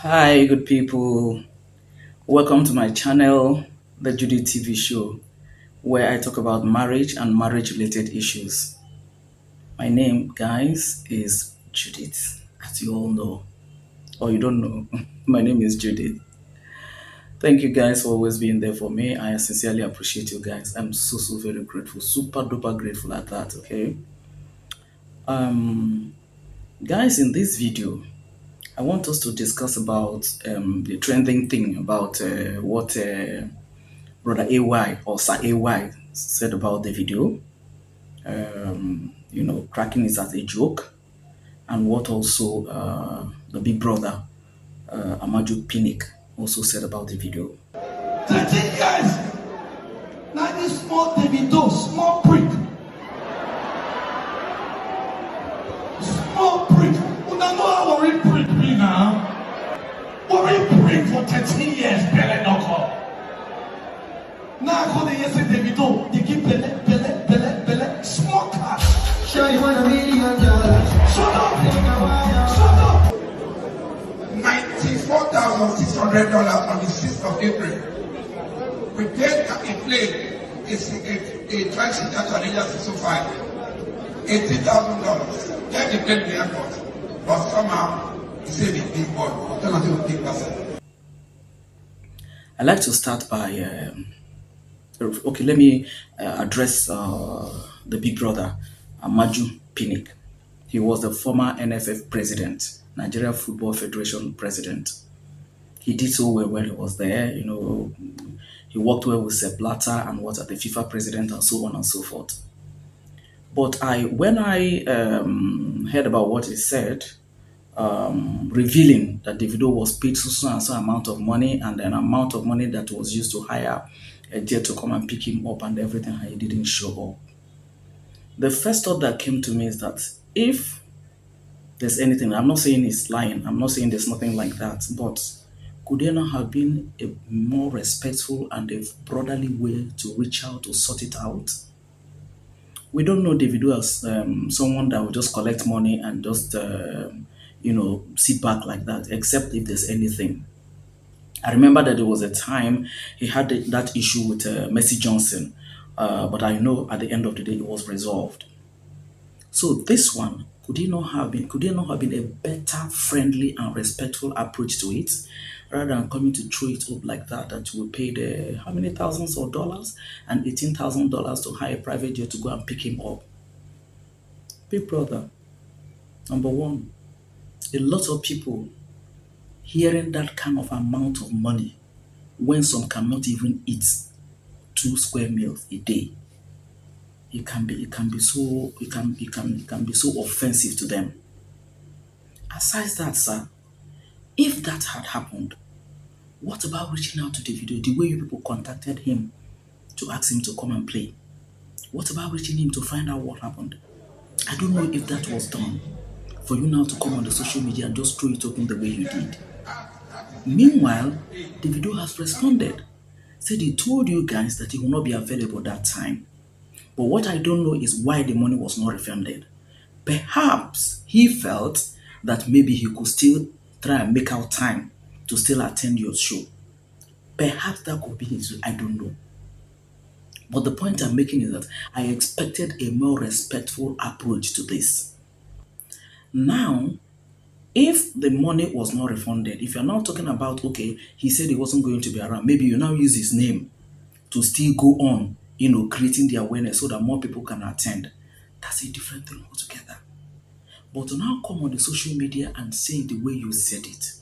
Hi, good people. Welcome to my channel, the Judy TV show, where I talk about marriage and marriage related issues. My name, guys, is Judith, as you all know, or you don't know. My name is Judith. Thank you guys for always being there for me. I sincerely appreciate you guys. I'm so very grateful, super duper grateful at that. Okay, um, guys, in this video, I want us to discuss about the trending thing about what Brother AY or Sir AY said about the video. Cracking it as a joke, and what also the big brother Amaju Pinnick also said about the video. 13 years. Now this small Davido, small prick. Small prick. You don't know how worry prick be now. Worry prick for 13 years, Bele no call. Now I call the yes Davido, they give Bele, small cash. Sure you want $1 million. Shut up! Shut up! $94,600 on the 6th of April. We paid a plane, a transit at Arelia 605, $80,000. Get the plane to the airport. But somehow, he said it's big boy. Alternative big person. I'd like to start by, okay, let me address the big brother, Amaju Pinnick. He was the former NFF President, Nigeria Football Federation President. He did so well when he was there, he worked well with Sepp Blatter and the FIFA president and so on and so forth. But when I heard about what he said, revealing that Davido was paid so and so amount of money and an amount of money that was used to hire a jet to come and pick him up and everything, he didn't show up. The first thought that came to me is that if there's anything, I'm not saying he's lying, I'm not saying there's nothing like that, but could there not have been a more respectful and a brotherly way to reach out to sort it out? We don't know Davido as someone that will just collect money and just, sit back like that, except if there's anything. I remember that there was a time he had that issue with Mercy Johnson, but I know at the end of the day it was resolved. So this one, could there not have been a better, friendly, and respectful approach to it, rather than coming to throw it up like that we paid how many thousands of dollars and $18,000 to hire a private jet to go and pick him up? Big brother, number one, a lot of people hearing that kind of amount of money when some cannot even eat 2 square meals a day. It can be so offensive to them. Aside that, sir, if that had happened, what about reaching out to Davido the way you people contacted him to ask him to come and play? What about reaching him to find out what happened? I don't know if that was done for you now to come on the social media and just throw it open the way you did. Meanwhile, Davido has responded, said he told you guys that he will not be available that time. But what I don't know is why the money was not refunded. Perhaps he felt that maybe he could still try and make out time to still attend your show. Perhaps that could be his, I don't know. But the point I'm making is that I expected a more respectful approach to this. Now, if the money was not refunded, if you're now talking about, okay, he said he wasn't going to be around, maybe you now use his name to still go on, creating the awareness so that more people can attend. That's a different thing altogether. But to now come on the social media and say it the way you said it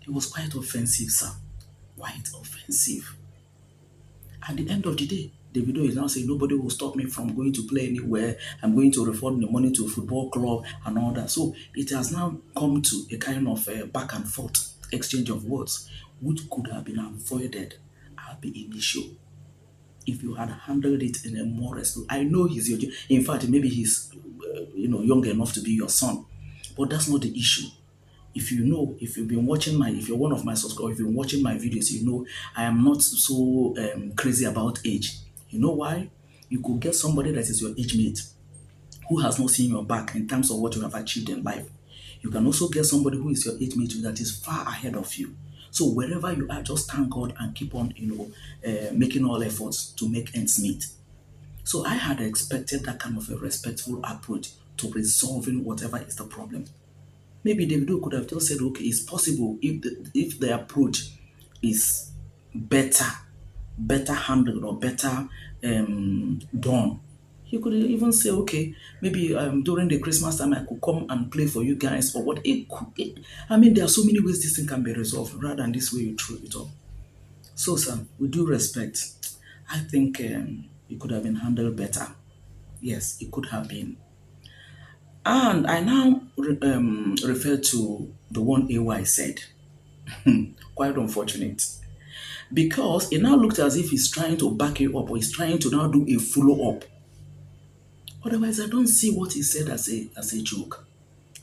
was quite offensive, sir. Quite offensive. At the end of the day, Davido is now saying nobody will stop me from going to play anywhere. I'm going to refund the money to a football club and all that. So it has now come to a kind of back and forth exchange of words, which could have been avoided at the initial. If you had handled it in a more respectful, I know he's your, in fact, maybe he's, young enough to be your son, but that's not the issue. If you've been watching if you're one of my subscribers, if you've been watching my videos, I am not so crazy about age. You know why? You could get somebody that is your age mate who has not seen your back in terms of what you have achieved in life. You can also get somebody who is your age mate that is far ahead of you. So wherever you are, just thank God and keep on, making all efforts to make ends meet. So I had expected that kind of a respectful approach to resolving whatever is the problem. Maybe Davido could have just said, okay, it's possible if the approach is better, better handled or better done. He could even say, okay, maybe during the Christmas time I could come and play for you guys or what. I mean, there are so many ways this thing can be resolved rather than this way you throw it up. So, sir, with due respect, I think it could have been handled better. Yes, it could have been. And I now refer to the one AY said. Quite unfortunate. Because it now looked as if he's trying to back you up or he's trying to now do a follow up. Otherwise, I don't see what he said as a joke.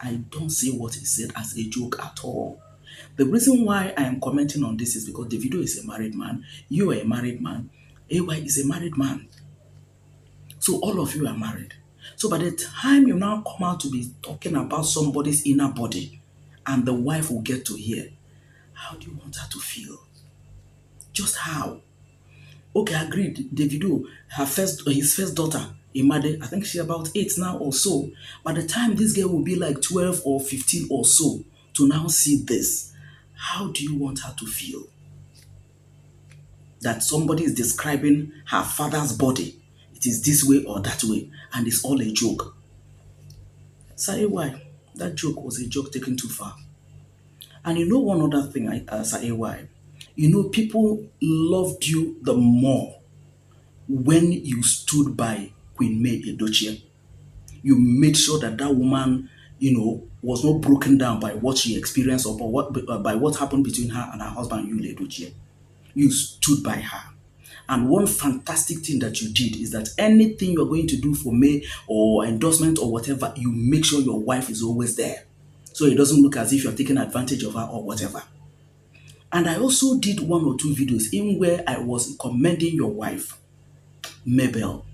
I don't see what he said as a joke at all. The reason why I am commenting on this is because Davido is a married man, you are a married man, AY is a married man. So all of you are married. So by the time you now come out to be talking about somebody's inner body and the wife will get to hear, how do you want her to feel? Just how? Okay, agreed. Davido, his first daughter, Imade, I think she's about 8 now or so. By the time this girl will be like 12 or 15 or so to now see this, how do you want her to feel? That somebody is describing her father's body. It is this way or that way, and it's all a joke. Say why? That joke was a joke taken too far. And you know one other thing, say why? You know, people loved you the more when you stood by Queen May Edochie. You made sure that that woman, was not broken down by what she experienced or by what happened between her and her husband, Yul Edochie. You stood by her. And one fantastic thing that you did is that anything you're going to do for May or endorsement or whatever, you make sure your wife is always there. So it doesn't look as if you're taking advantage of her or whatever. And I also did 1 or 2 videos in where I was commending your wife, Mabel.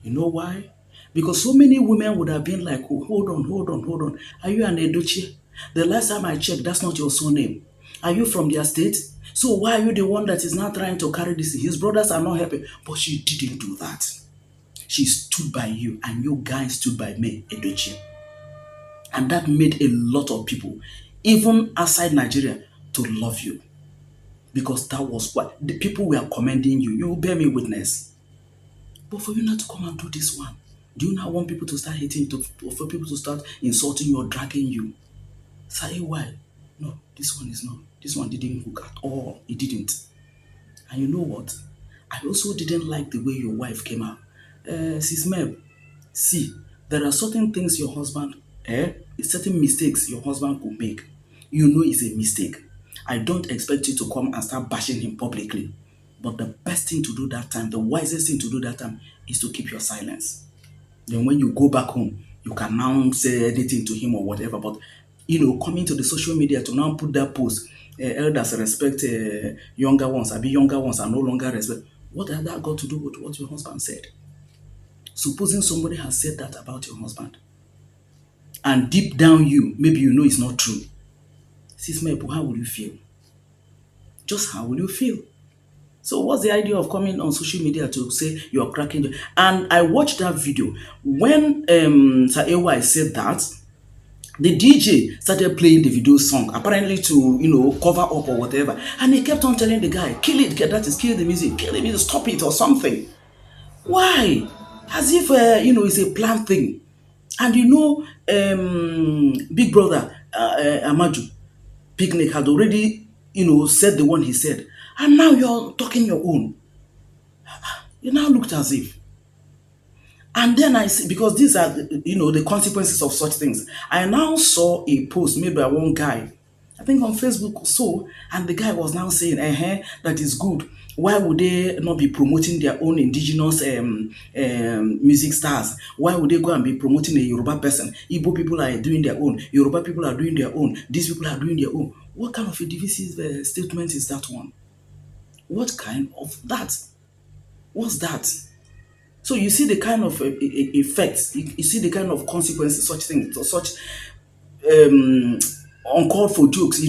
You know why? Because so many women would have been like, oh, hold on. Are you an Edochie? The last time I checked, that's not your surname. Are you from their state? So why are you the one that is now trying to carry this? His brothers are not helping. But she didn't do that. She stood by you and you guys stood by me, Edochie. And that made a lot of people, even outside Nigeria, to love you. Because that was what the people were commending you. You bear me witness. But for you not to come and do this one, do you not want people to start hating you, for people to start insulting you or dragging you? Say why? No, this one is not. This one didn't hook at all. It didn't. And you know what? I also didn't like the way your wife came out. Sis Meb, see, there are certain things your husband, certain mistakes your husband could make. You know it's a mistake. I don't expect you to come and start bashing him publicly. But the best thing to do that time, the wisest thing to do that time is to keep your silence. Then when you go back home, you can now say anything to him or whatever. But, coming to the social media to now put that post, elders respect younger ones, younger ones are no longer respect. What has that got to do with what your husband said? Supposing somebody has said that about your husband, and deep down maybe you know it's not true. Sis Mebu, how will you feel? Just how will you feel? So what's the idea of coming on social media to say you're cracking? And I watched that video. When Sir AY said that, the DJ started playing the video song, apparently to, cover up or whatever. And he kept on telling the guy, kill it, that is, kill the music, stop it or something. Why? As if, it's a planned thing. And Big Brother, Amaju, Pinnick had already, said the one he said. And now you're talking your own. You now looked as if. And then I see, because these are, the consequences of such things. I now saw a post made by one guy, I think on Facebook or so, and the guy was now saying, that is good. Why would they not be promoting their own indigenous music stars? Why would they go and be promoting a Yoruba person? Igbo people are doing their own. Yoruba people are doing their own. These people are doing their own. What kind of a divisive statement is that one? What kind of that? What's that? So you see the kind of effects, you see the kind of consequences such things, such um, uncalled for jokes,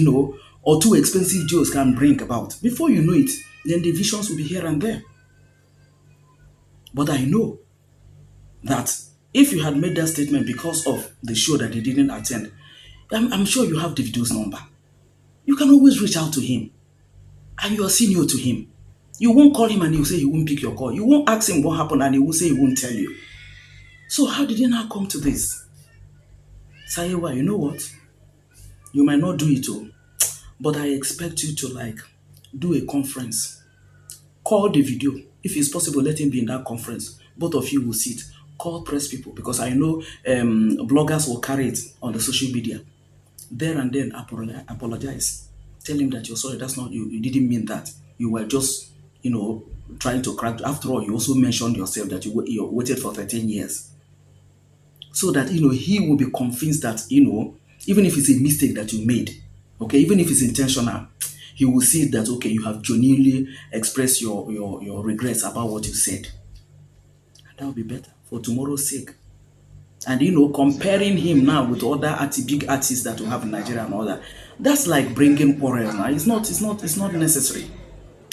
or too expensive jokes can bring about. Before you know it, then the visions will be here and there. But I know that if you had made that statement because of the show that he didn't attend, I'm sure you have Davido's number. You can always reach out to him, and you are senior to him. You won't call him and he'll say he won't pick your call. You won't ask him what happened and he will say he won't tell you. So how did it now come to this? Sayewa, you know what? You might not do it all, but I expect you to do a conference. Call the video. If it's possible, let him be in that conference. Both of you will sit. Call press people because I know bloggers will carry it on the social media. There and then apologize. Tell him that you're sorry. That's not you. You didn't mean that. You were just, trying to crack. After all, you also mentioned yourself that you waited for 13 years. So that, he will be convinced that, even if it's a mistake that you made, okay, even if it's intentional, he will see that, okay, you have genuinely expressed your regrets about what you said. And that will be better for tomorrow's sake. And comparing him now with other big artists that we have in Nigeria and all that, that's like bringing quarrels now. It's not necessary.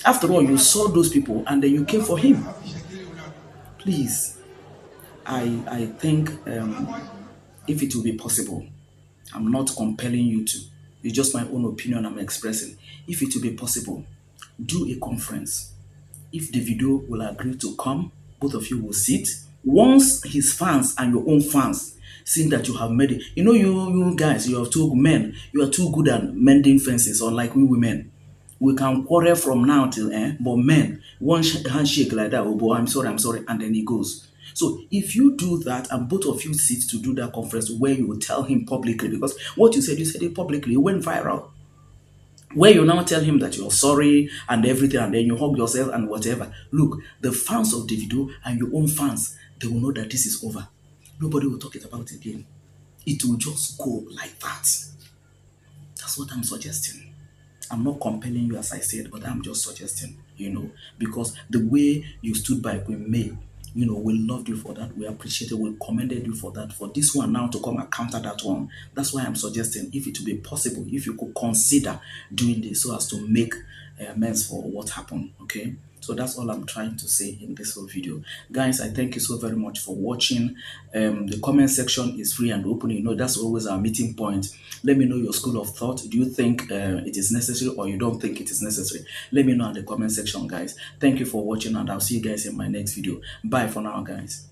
After all, you saw those people and then you came for him. Please, I think if it will be possible, I'm not compelling you to. It's just my own opinion I'm expressing. If it will be possible, do a conference. If Davido will agree to come, both of you will sit. Once his fans and your own fans see that you have made it, you guys, you are too men, you are too good at mending fences, unlike we women. We can quarrel from now till but men, one handshake like that, oh boy, I'm sorry, and then he goes. So if you do that and both of you sit to do that conference where you will tell him publicly, because what you said it publicly, it went viral. Where you now tell him that you're sorry and everything, and then you hug yourself and whatever. Look, the fans of Davido and your own fans, they will know that this is over. Nobody will talk it about it again. It will just go like that. That's what I'm suggesting. I'm not compelling you, as I said, but I'm just suggesting, because the way you stood by Queen May, we loved you for that. We appreciate it. We commended you for that. For this one now to come and counter that one, that's why I'm suggesting, if it will be possible, if you could consider doing this so as to make amends for what happened, okay? So that's all I'm trying to say in this whole video. Guys, I thank you so very much for watching. The comment section is free and open. That's always our meeting point. Let me know your school of thought. Do you think it is necessary or you don't think it is necessary? Let me know in the comment section, guys. Thank you for watching and I'll see you guys in my next video. Bye for now, guys.